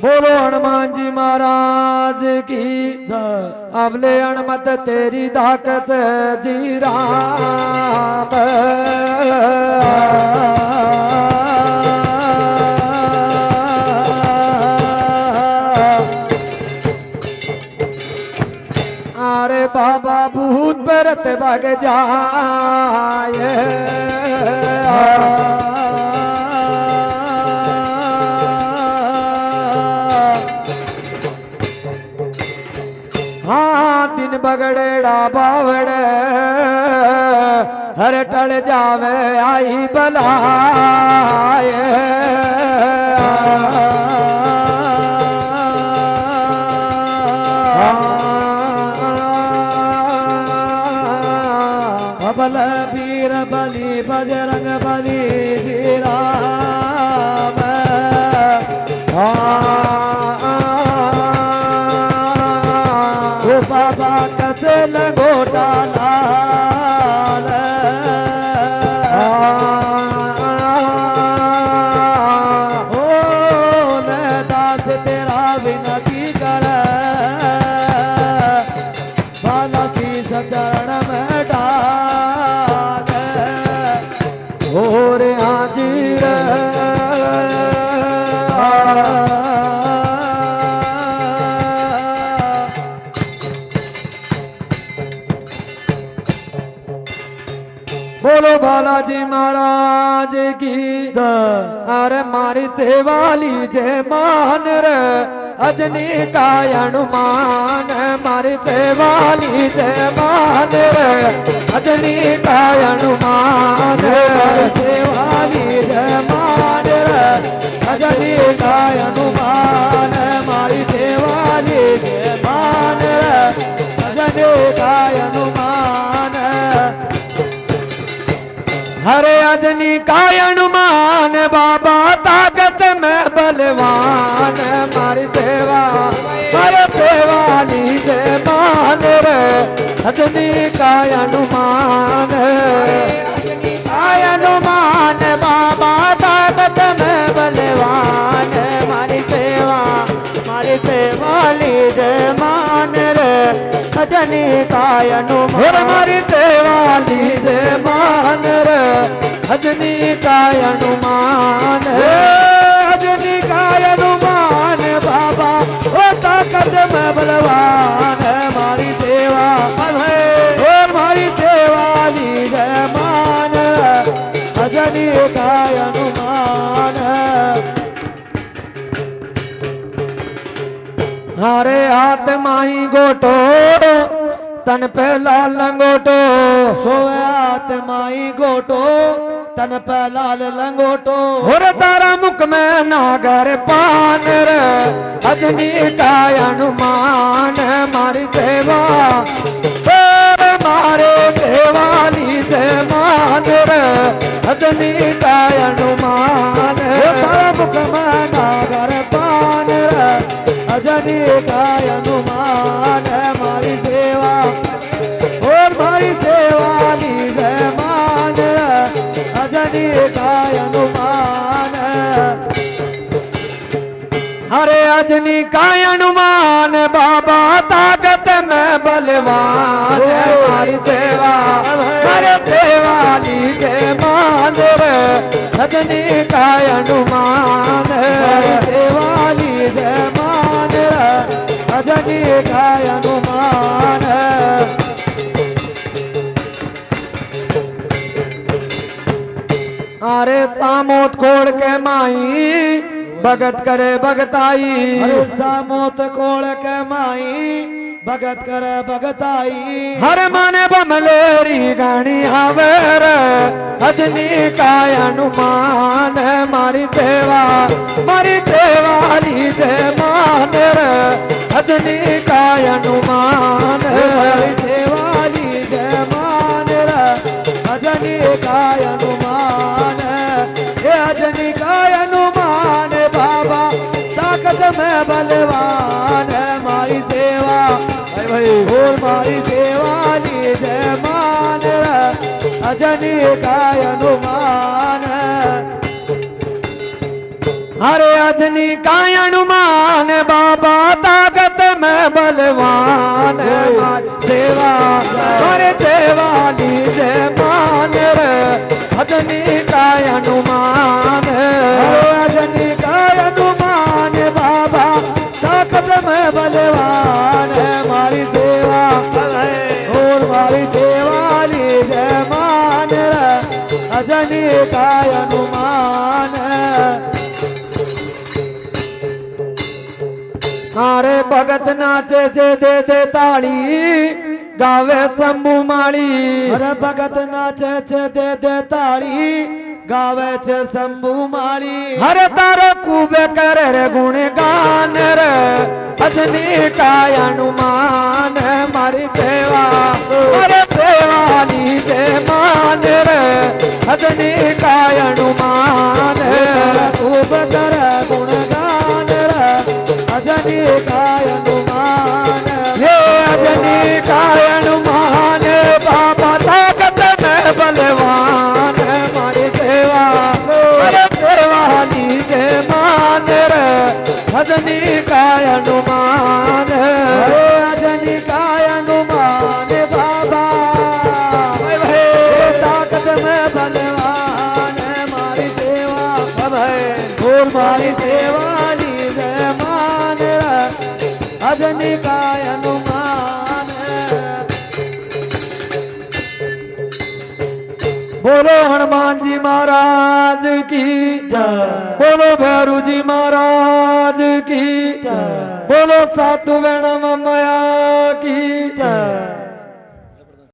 बोलो हनुमान जी महाराज की अबले अणमत तेरी ताकत जी राम। अरे बाबा भूत परत भाग जाए। हाँ दिन बगड़ेड़ा बावड़े हर टल जावे आई बलाए। बल वीर बली बजरंग बली जी राम। बाबा कसे लंगोटा लाल। ओ दास तेरा विनती कर बाला शीश चरण में डाल। और हाजिर बोलो बालाजी महाराज की अरे मारी सेवा लीजे मान रे अजनी का हनुमान। मारी सेवा लीजे मान रे अजनी का हनुमान। सेवा लीजे मान रे अजनी का हनुमान। मारी सेवा लीजे मान रे अजनी का हनुमान। हरे अजनी का हनुमान बाबा ताकत में बलवान। मारी सेवा हरे सेवा लीजे मान रे अजनी का हनुमान। अजनी का हनुमान बाबा ताकत में बलवान। मारी सेवा लीजे मान रे अजनी का हनुमान। मारी सेवा लीजे मान रे अजनी का हनुमान। अजनी का हनुमान बाबा ओ ताकत में बलवान। मारी सेवा और मारी सेवा लीजे मान अजनी का हनुमान। हरे हाथ माही गोटो तन पे लाल लंगोटो। सोवे हाथ माई गोटो तन पे लाल लंगोटो। और तारा मुख में नागर पान रे अजनी का हनुमान। मारी सेवा मारे सेवा लीजे मान रे अजनी का हनुमान। तारा मुख में नागर पान रे अजनी का हनुमान। मारी सेवा और मारी सेवा लीजे मान अजनी का हनुमान। हरे अजनी का हनुमान बाबा ताकत में बलवान। मारी सेवा हरे सेवा लीजे मान रे अजनी का हनुमान। सेवा लीजे मान अजनी का हनुमान। अरे सामोत खोड़ के माई भगत करे भगताई। अरे सामोत कोड़ के माई भगत करे भगताई। हर माने बमलेरी गानी हवेर अजनी का हनुमान। मारी सेवा लीजे मान रे अजनी का हनुमान। मारी सेवा लीजे मान अजनी का हनुमान। अजनी का हनुमान बाबा ताकत में बलवान। मारी सेवा और मारी सेवा लीजे मान अजनी का हनुमान। हरे अजनी का हनुमान बाबा ताकत में बलवान हमारी सेवा हरे सेवा लीजे मान रे अजनी का हनुमान अजनी का हनुमान बाबा ताकत में बलवान है मारी सेवा और मारी सेवा लीजे मान रे अजनी का हनुमान हारे भगत नाचे जे दे दे ताड़ी गावे शंभू माड़ी अरे भगत नाचे छे दे दे ताड़ी गावे छे शंभू माड़ी हरे तारो कूबे कर रे गुण गान रे अजनी का हनुमान मारी सेवा अरे सेवा लीजे मान रे अजनी का हनुमान खूब कर गुण गान रे अजनी का हनुमान हे अजनी का हनुमान बाबा ताकत में बलवान मारी सेवा अरे सेवा लीजे मान रे अजनी का हनुमान अजनी का हनुमान बाबा ताकत में बलवान मारी सेवा और मारी सेवा लीजे मान अजनी का हनुमान बोलो हनुमान जी महाराज की जय बोलो भैरू जी महाराज की बोलो साधु बैणम माया की